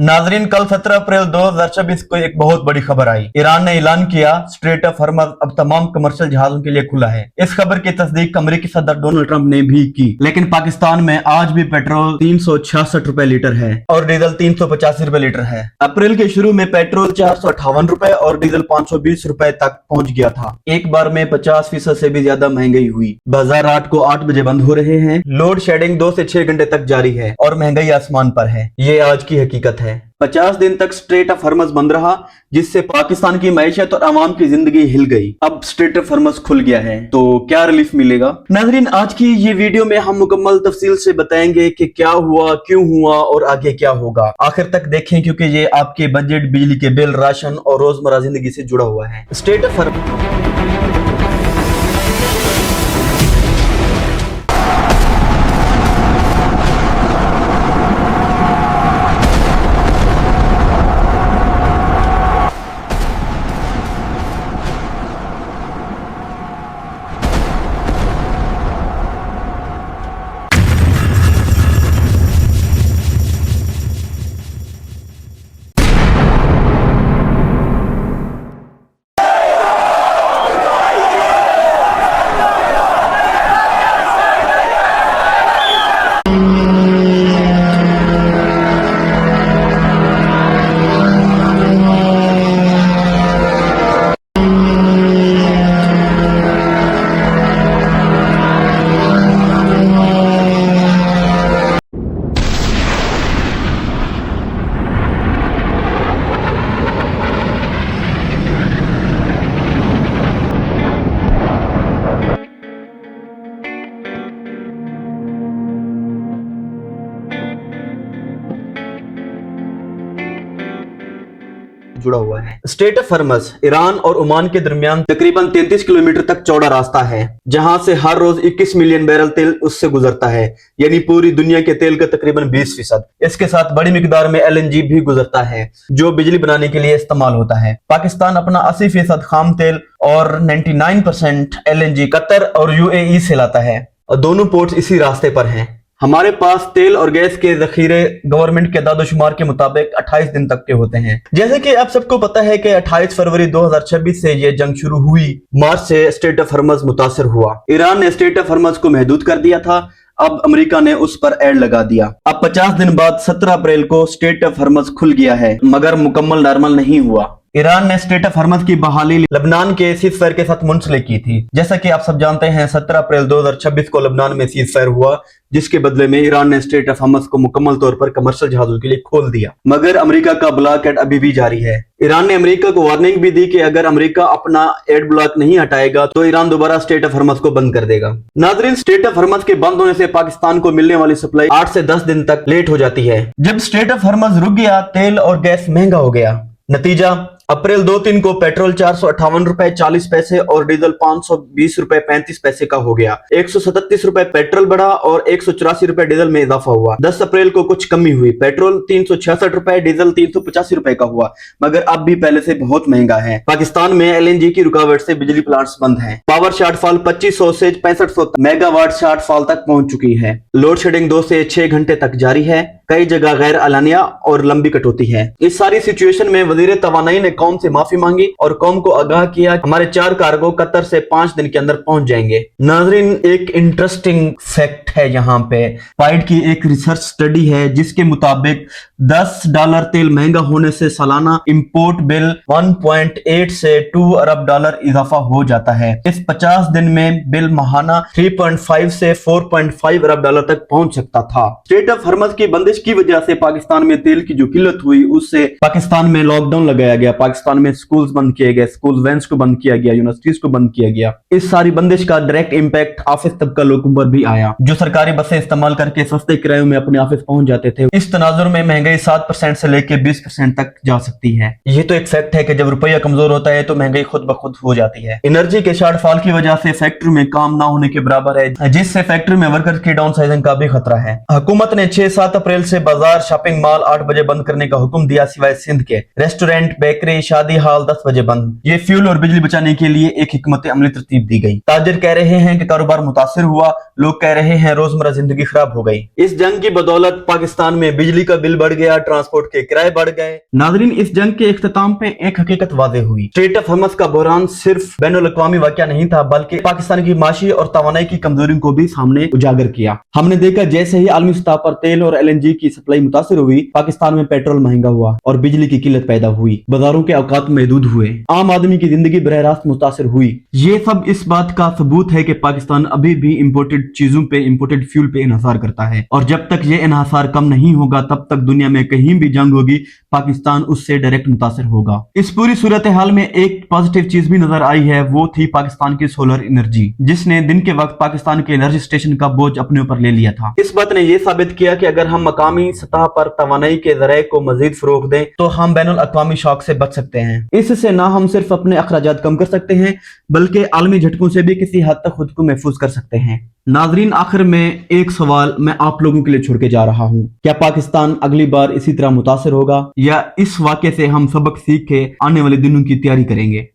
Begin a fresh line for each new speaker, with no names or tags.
नाजरीन, कल 17 अप्रैल 2026 को एक बहुत बड़ी खबर आई। ईरान ने ऐलान किया स्ट्रेट ऑफ हॉर्मज़ अब तमाम कमर्शियल जहाजों के लिए खुला है। इस खबर की तस्दीक अमेरिकी सदर डोनाल्ड ट्रंप ने भी की, लेकिन पाकिस्तान में आज भी पेट्रोल 366 रुपए लीटर है और डीजल 385 रुपए लीटर है। अप्रैल के शुरू में पेट्रोल 458 रुपए और डीजल 520 रुपए तक पहुंच गया था। एक बार में 50% से भी ज्यादा महंगाई हुई। बाजार रात को 8 बजे बंद हो रहे हैं। लोड शेडिंग 2 से 6 घंटे तक जारी है और महंगाई आसमान पर है। ये आज की हकीकत है। 50 दिन तक स्ट्रेट ऑफ हॉर्मज़ बंद रहा, जिससे पाकिस्तान की मैशत और आवाम की जिंदगी हिल गई। अब स्ट्रेट ऑफ हॉर्मज़ खुल गया है तो क्या रिलीफ मिलेगा? नाज़रीन, आज की ये वीडियो में हम मुकम्मल तफसील से बताएंगे कि क्या हुआ, क्यों हुआ और आगे क्या होगा। आखिर तक देखें क्योंकि ये आपके बजट, बिजली के बिल, राशन और रोजमर्रा जिंदगी से जुड़ा हुआ है। स्ट्रेट ऑफ जुड़ा हुआ है। स्ट्रेट ऑफ हॉर्मज़ ईरान और ओमान के दरमियान तकरीबन 33 किलोमीटर तक चौड़ा रास्ता है, जहां से हर रोज 21 मिलियन बैरल तेल उससे गुजरता है, यानी पूरी दुनिया के तेल का तकरीबन 20%। इसके साथ बड़ी मिकदार में LNG भी गुजरता है, जो बिजली बनाने के लिए इस्तेमाल होता है। पाकिस्तान अपना 80% खाम तेल और 99% LNG कतर और UAE से लाता है और दोनों पोर्ट्स इसी रास्ते पर हैं। हमारे पास तेल और गैस के जखीरे गवर्नमेंट के दादोशुमार के मुताबिक 28 दिन तक के होते हैं। जैसे कि आप सबको पता है कि 28 फरवरी 2026 से ये जंग शुरू हुई। मार्च से स्ट्रेट ऑफ हॉर्मज़ मुतासर हुआ। ईरान ने स्ट्रेट ऑफ हॉर्मज़ को महदूद कर दिया था, अब अमेरिका ने उस पर एड लगा दिया। अब 50 दिन बाद 17 अप्रैल को स्ट्रेट ऑफ हॉर्मज़ खुल गया है, मगर मुकम्मल नॉर्मल नहीं हुआ। ईरान ने स्ट्रेट ऑफ हॉर्मज़ की बहाली लबनान के सीज़फायर के साथ मुंसलिक की थी। जैसा कि आप सब जानते हैं, 17 अप्रैल 2026 को लबनान में सीज़फायर हुआ, जिसके बदले में ईरान ने स्ट्रेट ऑफ हॉर्मज़ को मुकम्मल तौर पर कमर्शियल जहाजों के लिए खोल दिया। मगर अमेरिका का ब्लॉकएड अभी भी जारी है। ईरान ने अमेरिका को वार्निंग भी दी कि अगर अमेरिका अपना एड ब्लॉक नहीं हटाएगा तो ईरान दोबारा स्ट्रेट ऑफ हॉर्मज़ को बंद कर देगा। नाज़रीन, स्ट्रेट ऑफ हॉर्मज़ के बंद होने से पाकिस्तान को मिलने वाली सप्लाई 8 से 10 दिन तक लेट हो जाती है। जब स्ट्रेट ऑफ हॉर्मज़ रुक गया, तेल और गैस महंगा हो गया। नतीजा, अप्रैल 2-3 को पेट्रोल 458 रुपए 40 पैसे और डीजल 520 रुपए 35 पैसे का हो गया। 137 रुपए पेट्रोल बढ़ा और 184 रुपए डीजल में इजाफा हुआ। 10 अप्रैल को कुछ कमी हुई। पेट्रोल 366 रुपए, डीजल 385 रुपए का हुआ, मगर अब भी पहले से बहुत महंगा है। पाकिस्तान में LNG की रुकावट से बिजली प्लांट्स बंद हैं। पावर शॉर्टफॉल 2500 से 6500 मेगावाट शॉर्टफॉल तक पहुंच चुकी है। लोड शेडिंग 2 से 6 घंटे तक जारी है। कई जगह गैर अलानिया और लंबी कटौती है। इस सारी सिचुएशन में वजीर तवानाई ने कौम से माफी मांगी और कौम को आगाह किया हमारे 4 कार्गो कतर से 5 दिन के अंदर पहुंच जाएंगे। नाजरीन, एक इंटरेस्टिंग फैक्ट है यहाँ पे। पाइड की एक रिसर्च स्टडी है जिसके मुताबिक $10 तेल महंगा होने से सालाना इंपोर्ट बिल 1.8 से 2 अरब डॉलर इजाफा हो जाता है। इस 50 दिन में बिल माहाना 3.5 से 4.5 अरब डॉलर तक पहुंच सकता था। स्ट्रेट ऑफ हॉर्मज़ की बंदिश की वजह से पाकिस्तान में तेल की जो किल्लत हुई, उससे पाकिस्तान में लॉकडाउन लगाया गया। पाकिस्तान में स्कूल्स बंद किए गए, स्कूल वैन्स को बंद किया गया, यूनिवर्सिटीज को बंद किया गया। इस सारी बंदिश का डायरेक्ट इंपैक्ट ऑफिस तबका लोगों पर भी आया, जो सरकारी बसें इस्तेमाल करके सस्ते किरायों में अपने ऑफिस पहुंच जाते थे। इस तनाजुर में महंगाई 7% से लेकर 20% तक जा सकती है। ये तो एक फैक्ट है कि जब रुपया कमजोर होता है तो महंगाई खुद ब खुद हो जाती है। एनर्जी के शॉर्टफॉल की वजह से फैक्ट्री में काम ना होने के बराबर है, जिससे फैक्ट्री में वर्कर की डाउन साइजिंग का भी खतरा है। हुकूमत ने 6-7 अप्रैल से बाजार शॉपिंग मॉल 8 बजे बंद करने का हुक्म दिया सिवाय सिंध के। रेस्टोरेंट, बेकरी, शादी हॉल 10 बजे बंद। ये फ्यूल और बिजली बचाने के लिए एक हिकमत अमली तरतीब दी गई। ताजिर कह रहे हैं कि कारोबार मुतासिर हुआ, लोग कह रहे हैं रोजमर्रा जिंदगी खराब हो गई। इस जंग की बदौलत पाकिस्तान में बिजली का बिल बढ़ गया, ट्रांसपोर्ट के किराए बढ़ गए। नाजरीन, इस जंग के इख्तिताम पे एक हकीकत वाज़ेह हुई। स्ट्रेट ऑफ हॉर्मज़ का बहरान सिर्फ बैनुल-अक़वामी वाक़या नहीं था, बल्कि पाकिस्तान की माशी और तवानाई की कमजोरी को भी सामने उजागर किया। हमने देखा जैसे ही आलमी सतह पर तेल और LNG की सप्लाई मुतासिर हुई, पाकिस्तान में पेट्रोल महंगा हुआ और बिजली की किल्लत पैदा हुई, बाजारों के औकात महदूद हुए, आम आदमी की जिंदगी बरह रास्त मुतासिर हुई। ये सब इस बात का सबूत है कि पाकिस्तान अभी भी इम्पोर्टेड चीजों पे, इम्पोर्टेड फ्यूल पे इन्हिसार करता है, और जब तक ये इन्हिसार कम नहीं होगा तब तक दुनिया में कहीं भी जंग होगी, पाकिस्तान उससे डायरेक्ट मुतासिर होगा। इस पूरी सूरत हाल में एक पॉजिटिव चीज भी नजर आई है, वो थी पाकिस्तान की सोलर एनर्जी, जिसने दिन के वक्त पाकिस्तान के एनर्जी स्टेशन का बोझ अपने ऊपर ले लिया था। इस बात ने यह साबित किया कि अगर हम मकामी सतह पर तवानाई के ज़राए को मजीद फरोग दें तो हम बैनुल अक़वामी शौक से बच सकते हैं। इससे ना हम सिर्फ अपने अखराजात कम कर सकते हैं, बल्कि आलमी झटकों से भी किसी हद तक खुद को महफूज कर सकते हैं। नाजरीन, आखिर में एक सवाल मैं आप लोगों के लिए छोड़ के जा रहा हूँ, क्या पाकिस्तान अगली बार इसी तरह मुतासिर होगा, या इस वाक़े से हम सबक सीख के आने वाले दिनों की तैयारी करेंगे?